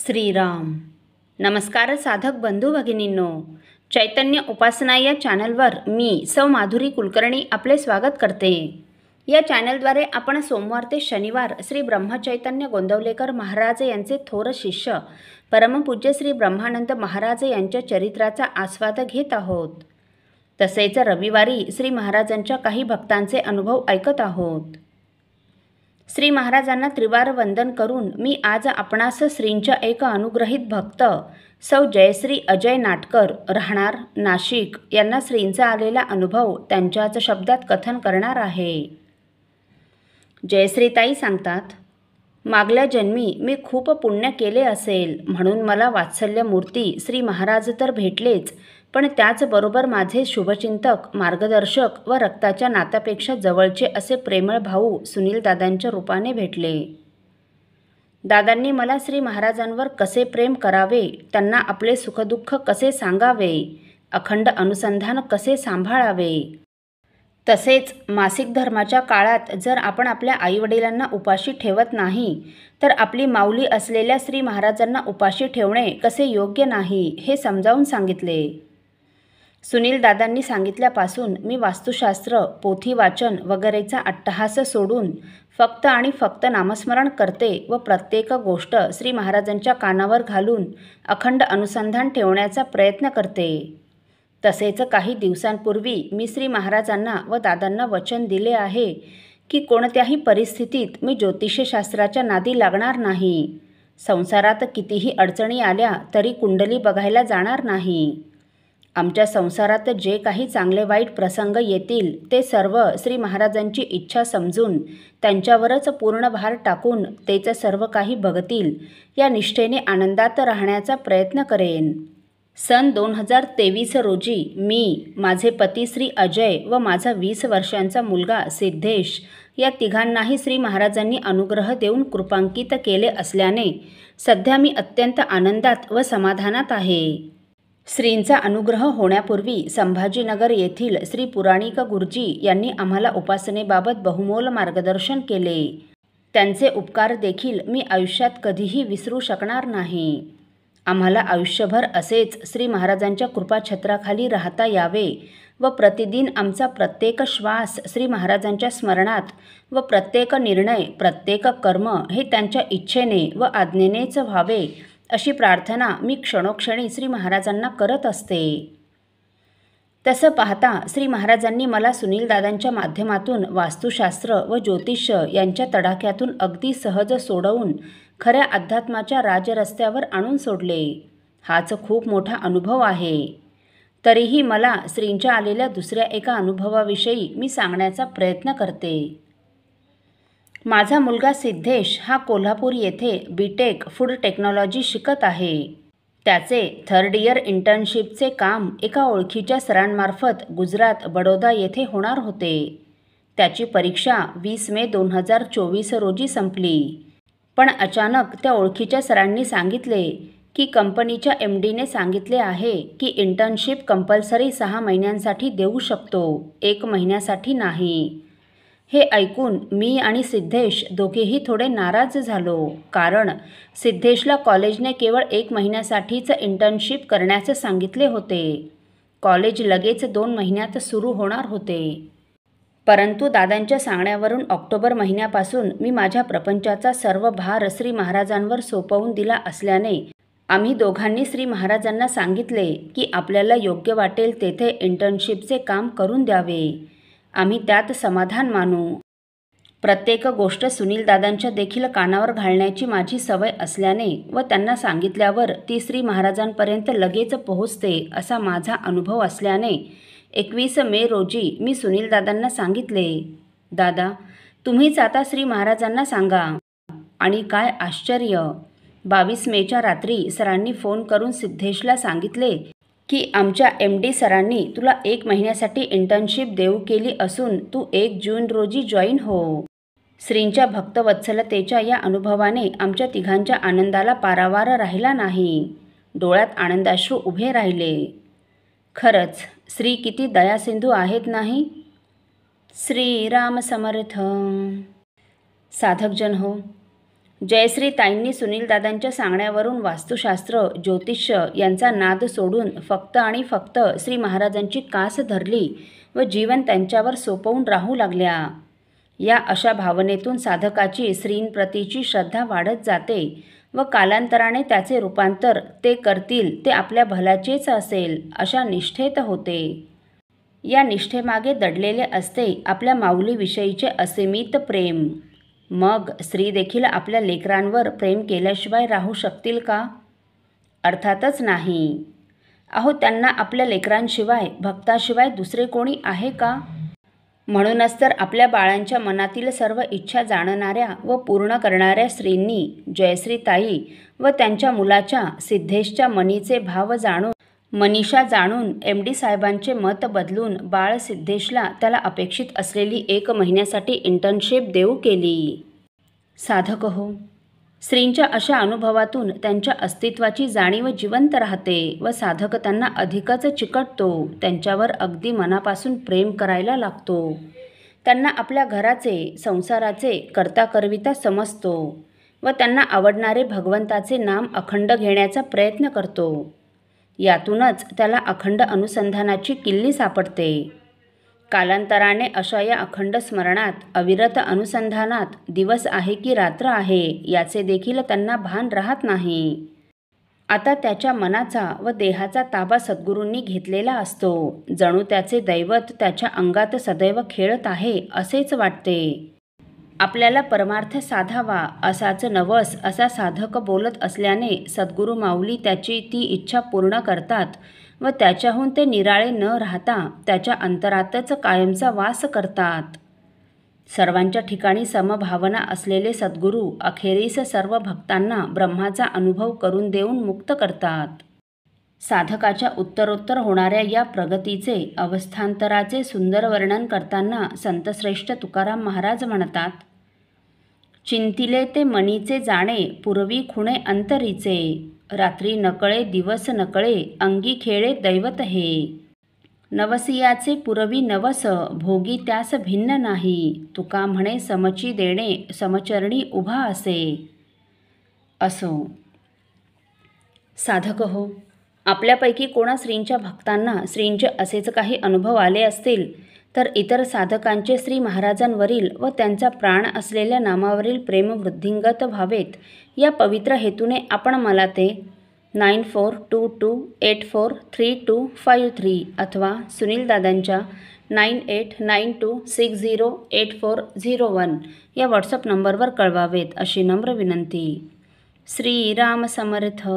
श्रीराम. नमस्कार साधक बंधू भगिनींनो, चैतन्य उपासना या चॅनलवर मी सौ माधुरी कुलकर्णी आपले स्वागत करते. या चॅनलद्वारे आपण सोमवार ते शनिवार श्री ब्रह्मचैतन्य गोंदवलेकर महाराज यांचे थोर शिष्य परमपूज्य श्री ब्रह्मानंद महाराज यांच्या चरित्राचा आस्वाद घेत आहोत. तसेच रविवारी श्री महाराजांच्या काही भक्तांचे अनुभव ऐकत आहोत. श्री महाराजांना त्रिवार वंदन करून मी आज आपणास श्रींच्या एक अनुग्रहित भक्त सौ जयश्री अजय नाटकर राहणार नाशिक यांना श्रींचा आलेला अनुभव त्यांच्याच शब्दात कथन करणार आहे. जयश्रीताई सांगतात, मागल्या जन्मी मी खूप पुण्य केले असेल म्हणून मला वात्सल्य मूर्ती श्री महाराज तर भेटलेच, पण त्याचबरोबर माझे शुभचिंतक मार्गदर्शक व रक्ताच्या नात्यापेक्षा जवळचे असे प्रेमळ भाऊ सुनील दादांच्या रूपाने भेटले. दादांनी मला श्री महाराजांवर कसे प्रेम करावे, त्यांना आपले सुखदुःख कसे सांगावे, अखंड अनुसंधान कसे सांभाळावे, तसेच मासिक धर्माच्या काळात जर आपण आपल्या आईवडिलांना उपाशी ठेवत नाही तर आपली माऊली असलेल्या श्री महाराजांना उपाशी ठेवणे कसे योग्य नाही हे समजावून सांगितले. सुनील दादांनी सांगितल्यापासून मी वास्तुशास्त्र, पोथी वाचन वगैरेचा अट्टहास सोडून फक्त आणि फक्त नामस्मरण करते व प्रत्येक गोष्ट श्री महाराजांच्या कानावर घालून अखंड अनुसंधान ठेवण्याचा प्रयत्न करते. तसेच काही दिवसांपूर्वी मी श्री महाराजांना व दादांना वचन दिले आहे की कोणत्याही परिस्थितीत मी ज्योतिषशास्त्राच्या नादी लागणार नाही. संसारात कितीही अडचणी आल्या तरी कुंडली बघायला जाणार नाही. आमच्या संसारात जे काही चांगले वाईट प्रसंग येतील ते सर्व श्री महाराजांची इच्छा समजून त्यांच्यावरच पूर्ण भार टाकून तेच सर्व काही बघतील या निष्ठेने आनंदात राहण्याचा प्रयत्न करेन. सन 2023 रोजी मी, माझे पती श्री अजय व माझा 20 वर्षांचा मुलगा सिद्धेश या तिघांनाही श्री महाराजांनी अनुग्रह देऊन कृपांकित केले असल्याने सध्या मी अत्यंत आनंदात व समाधानात आहे. श्रींचा अनुग्रह होण्यापूर्वी संभाजीनगर येथील श्री पुराणिक गुरुजी यांनी आम्हाला उपासनेबाबत बहुमोल मार्गदर्शन केले. त्यांचे उपकार देखील मी आयुष्यात कधीही विसरू शकणार नाही. आम्हाला आयुष्यभर असेच श्री महाराजांच्या कृपाछत्राखाली राहता यावे व प्रतिदिन आमचा प्रत्येक श्वास श्री महाराजांच्या स्मरणात व प्रत्येक निर्णय, प्रत्येक कर्म हे त्यांच्या इच्छेने व आज्ञेनेच व्हावे अशी प्रार्थना मी क्षणोक्षणी श्री महाराजांना करत असते. तसं पाहता श्री महाराजांनी मला सुनील दादांच्या माध्यमातून वास्तुशास्त्र व ज्योतिष्य यांच्या तडाख्यातून अगदी सहज सोडवून खऱ्या अध्यात्माच्या राजरस्त्यावर आणून सोडले. हाच खूप मोठा अनुभव आहे. तरीही मला श्रींच्या आलेल्या दुसऱ्या एका अनुभवाविषयी मी सांगण्याचा प्रयत्न करते. माझा मुलगा सिद्धेश हा कोल्हापूर येथे BTech फूड टेक्नॉलॉजी शिकत आहे. त्याचे 3rd इयर इंटर्नशिपचे काम एका ओळखीच्या सरांमार्फत गुजरात बडोदा येथे होणार होते. त्याची परीक्षा 20 मे 2024 रोजी संपली. पण अचानक त्या ओळखीच्या सरांनी सांगितले की कंपनीच्या MDने सांगितले आहे की इंटर्नशिप कंपल्सरी 6 महिन्यांसाठी देऊ शकतो, 1 महिन्यासाठी नाही. हे ऐकून मी आणि सिद्धेश दोघेही थोडे नाराज झालो, कारण सिद्धेशला कॉलेजने केवळ 1 महिन्यासाठीच इंटर्नशिप करण्याचे सांगितले होते. कॉलेज लगेच 2 महिन्यात सुरू होणार होते. परंतु दादांच्या सांगण्यावरून ऑक्टोबर महिन्यापासून मी माझ्या प्रपंचाचा सर्व भार श्री महाराजांवर सोपवून दिला असल्याने आम्ही दोघांनी श्री महाराजांना सांगितले की आपल्याला योग्य वाटेल तेथे इंटर्नशिपचे काम करून द्यावे. आम्ही त्यात समाधान मानू. प्रत्येक गोष्ट सुनील दादांच्या देखील कानावर घालण्याची माझी सवय असल्याने व त्यांना सांगितल्यावर ती श्री महाराजांपर्यंत लगेच पोहोचते असा माझा अनुभव असल्याने 21 मे रोजी मी सुनील दादांना सांगितले, दादा तुम्हीच आता श्री महाराजांना सांगा. आणि काय आश्चर्य, 22 मेच्या रात्री सरांनी फोन करून सिद्धेशला सांगितले की आमच्या MD सरांनी तुला 1 महिन्यासाठी इंटर्नशिप देऊ केली असून तू 1 जून रोजी जॉईन हो. श्रींच्या भक्तवत्सलतेच्या या अनुभवाने आमच्या तिघांच्या आनंदाला पारावार राहिला नाही. डोळ्यात आनंदाश्रू उभे राहिले. खरंच श्री किती दयासिंधू आहेत नाही. श्रीराम समर्थ. साधकजन हो, जयश्री ताईंनी सुनीलदादांच्या सांगण्यावरून वास्तुशास्त्र, ज्योतिष्य यांचा नाद सोडून फक्त आणि फक्त श्री महाराजांची कास धरली व जीवन त्यांच्यावर सोपवून राहू लागल्या. या अशा भावनेतून साधकाची श्रींप्रतीची श्रद्धा वाढत जाते व कालांतराने त्याचे रूपांतर ते करतील ते आपल्या भल्याचेच असेल अशा निष्ठेत होते. या निष्ठेमागे दडलेले असते आपल्या माऊलीविषयीचे असीमित प्रेम. मग स्त्री देखील आपल्या लेकरांवर प्रेम केल्याशिवाय राहू शकतील का? अर्थातच नाही. अहो, त्यांना आपल्या लेकरांशिवाय, भक्ताशिवाय दुसरे कोणी आहे का? म्हणूनच तर आपल्या बाळांच्या मनातील सर्व इच्छा जाणणाऱ्या व पूर्ण करणाऱ्या स्त्रींनी जयश्री ताई व त्यांच्या मुलाच्या सिद्धेशच्या मनीचे भाव जाणून, मनीषा जाणून MD साहेबांचे मत बदलून बाळ सिद्धेशला त्याला अपेक्षित असलेली 1 महिन्यासाठी इंटर्नशिप देऊ केली. साधक हो, स्त्रींच्या अशा अनुभवातून त्यांच्या अस्तित्वाची जाणीव जिवंत राहते व साधक त्यांना अधिकच चिकटतो. त्यांच्यावर अगदी मनापासून प्रेम करायला लागतो. त्यांना आपल्या घराचे, संसाराचे कर्ता करविता समजतो व त्यांना आवडणारे भगवंताचे नाम अखंड घेण्याचा प्रयत्न करतो. यातूनच त्याला अखंड अनुसंधानाची किल्ली सापडते. कालांतराने अशा या अखंड स्मरणात, अविरत अनुसंधानात दिवस आहे की रात्र आहे याचे देखील त्यांना भान राहत नाही. आता त्याच्या मनाचा व देहाचा ताबा सद्गुरूंनी घेतलेला असतो. जणू त्याचे दैवत त्याच्या अंगात सदैव खेळत आहे असेच वाटते. आपल्याला परमार्थ साधावा असाच नवस असा साधक बोलत असल्याने सद्गुरू माऊली त्याची ती इच्छा पूर्ण करतात व त्याच्याहून ते निराळे न राहता त्याच्या अंतरातच कायमचा वास करतात. सर्वांच्या ठिकाणी समभावना असलेले सद्गुरू अखेरीस सर्व भक्तांना ब्रह्माचा अनुभव करून देऊन मुक्त करतात. साधकाच्या उत्तरोत्तर होणाऱ्या या प्रगतीचे, अवस्थांतराचे सुंदर वर्णन करताना संतश्रेष्ठ तुकाराम महाराज म्हणतात, चिंतिले ते मनीचे जाणे, पूर्वी खुणे अंतरीचे, रात्री नकळे दिवस नकळे, अंगी खेळे दैवत हे, नवसियाचे पुरवी नवस, भोगी त्यास भिन्न नाही, तुका म्हणे समची देणे, समचरणी उभा असे. असो. साधक हो, आपल्यापैकी कोणा श्रींच्या भक्तांना श्रींचे असेच काही अनुभव आले असतील तर इतर साधकांचे श्री महाराजांवरील व त्यांचा प्राण असलेल्या नामावरील प्रेम वृद्धिंगत व्हावेत या पवित्र हेतूने आपण मला ते 9422843253 अथवा सुनीलदादांच्या 9892608401 या व्हॉट्सअप नंबरवर कळवावेत अशी नम्र विनंती. श्रीराम समर्थ.